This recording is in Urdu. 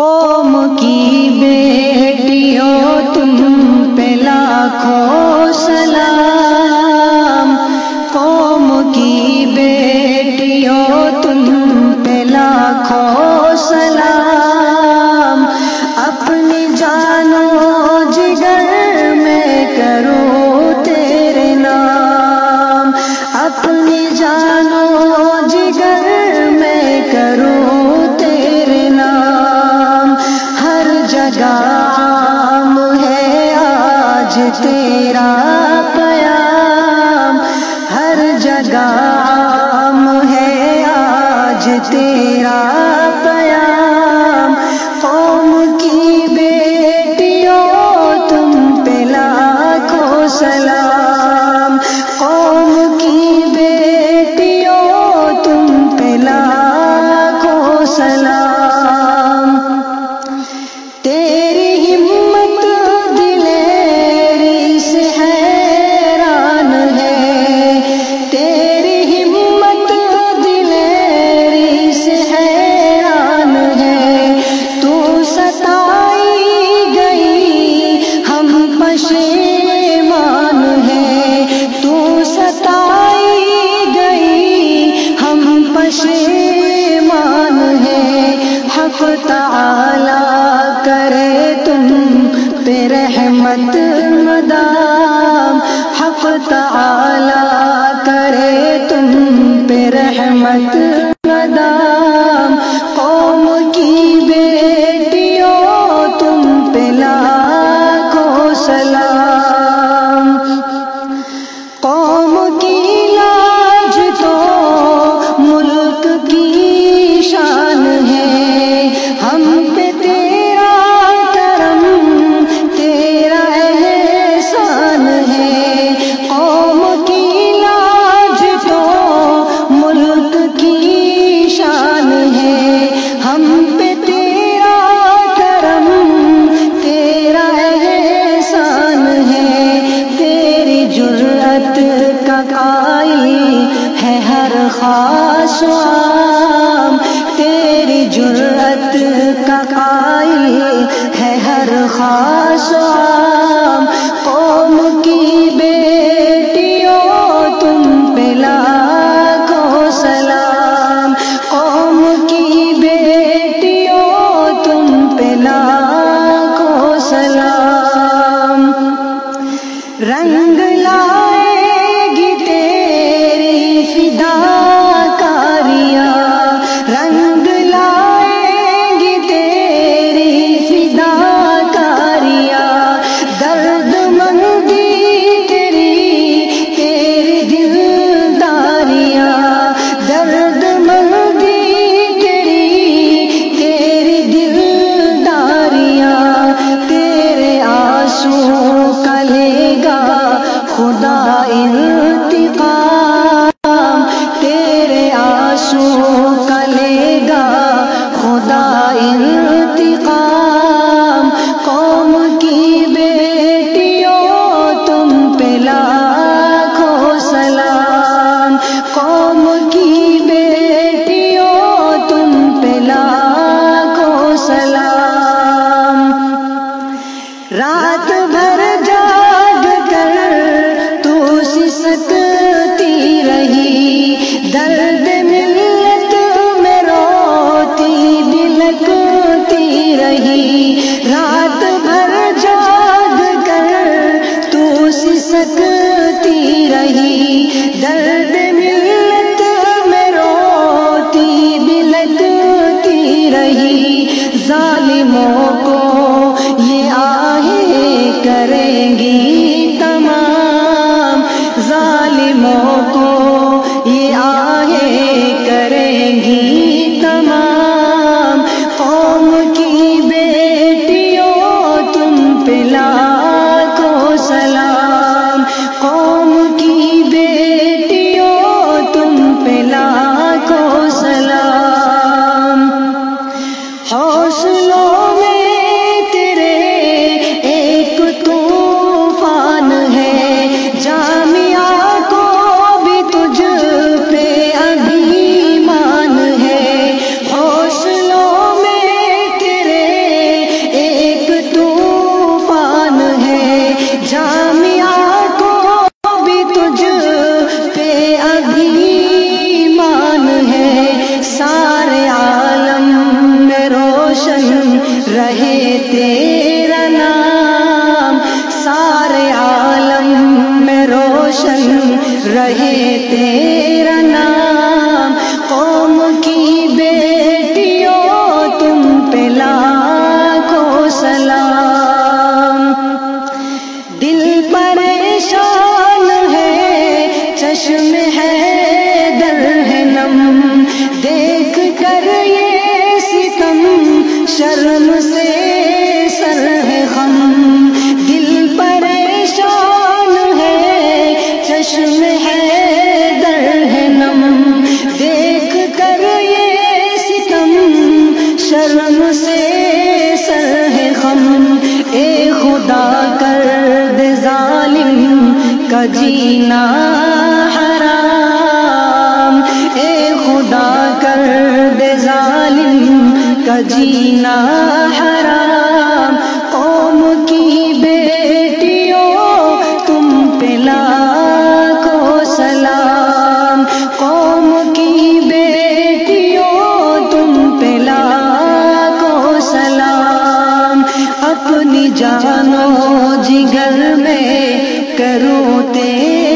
قوم کی بیٹیوں تم پہ لاکھوں سلام، قوم کی بیٹیوں تم پہ لاکھوں سلام، اپنی جان و جگر میں کروں تیرے نام، اپنی جان و جگر میں کروں تیرے نام، ہر جگہ عام ہے آج تیرا پیام، ہر جگہ عام ہے آج تیرا پیام، قوم کی بیٹیوں تم پہ لاکھوں سلام، قوم کی بیٹیوں تم پہ لاکھوں سلام، تیری ہمت دلیری سے حیران ہے، تیری ہمت دلیری سے حیران ہے، تو ستائی گئی ہم پشیمان ہیں، تو ستائی گئی ہم پشیمان ہیں، حق تعالی کرے تم پہ رحمت مدام، حق تعالی کرے تم پہ رحمت مدام، قوم کی بیٹیوں تم پہ لاکھوں سلام، قوم کی لاج تو ملک کی شان ہے، ہم پہ تیرا کرم تیرا احسان ہے، قوم کی لاج تو ملک کی شان ہے، ہم پہ تیرا کرم تیرا احسان ہے، تیری جرأت کا قائل ہے ہر خاص و عام، تیری جرأت کا قائل ہے ہر خاص و عام، قوم کی بیٹیوں تم پہ لاکھوں سلام، قوم کی بیٹیوں تم پہ لاکھوں سلام، رنگ لائے گی تیری فدا کاریاں، رنگ لائے گی تیری فدا کاریاں، درد مندی تیری تیری دلداریاں، درد مندی تیری تیری دلداریاں، تیرے آنسو کا لے گا خدا انتقام، تیرے آنسو کا لے گا خدا انتقام، قوم کی بیٹیوں تم پہ لاکھوں سلام، قوم کی بیٹیوں تم پہ لاکھوں سلام، رات بھر جاگ کر تو سسکتی رہی، درد ملت میں روتی بلکتی رہی، رات بھر جاگ کر تو سسکتی رہی، درد ملت میں روتی بلکتی رہی، ظالموں کو یہ آہیں کریں گی تمام، ظالموں کو یہ آہیں کریں گی تمام، قوم کی بیٹیوں تم پہ لاکھوں سلام، قوم کی بیٹیوں تم پہ لاکھوں سلام، حوصلوں میں تیرے ایک طوفان ہے، جامعہ کو بھی تجھ پہ ابھی مان ہے، حوصلوں میں تیرے شرم سے سر ہے خم، دل پریشان ہے، چشم ہے در ہے نم، دیکھ کر یہ ستم شرم سے سر ہے خم، اے خدا کر دے ظالم کا جینا حرام، اے خدا کر دے ظالم کا جینا حرام، قوم کی بیٹیوں تم پہ لاکھوں سلام، قوم کی بیٹیوں تم پہ لاکھوں سلام، اپنی جان و جگر میں کرو تیرے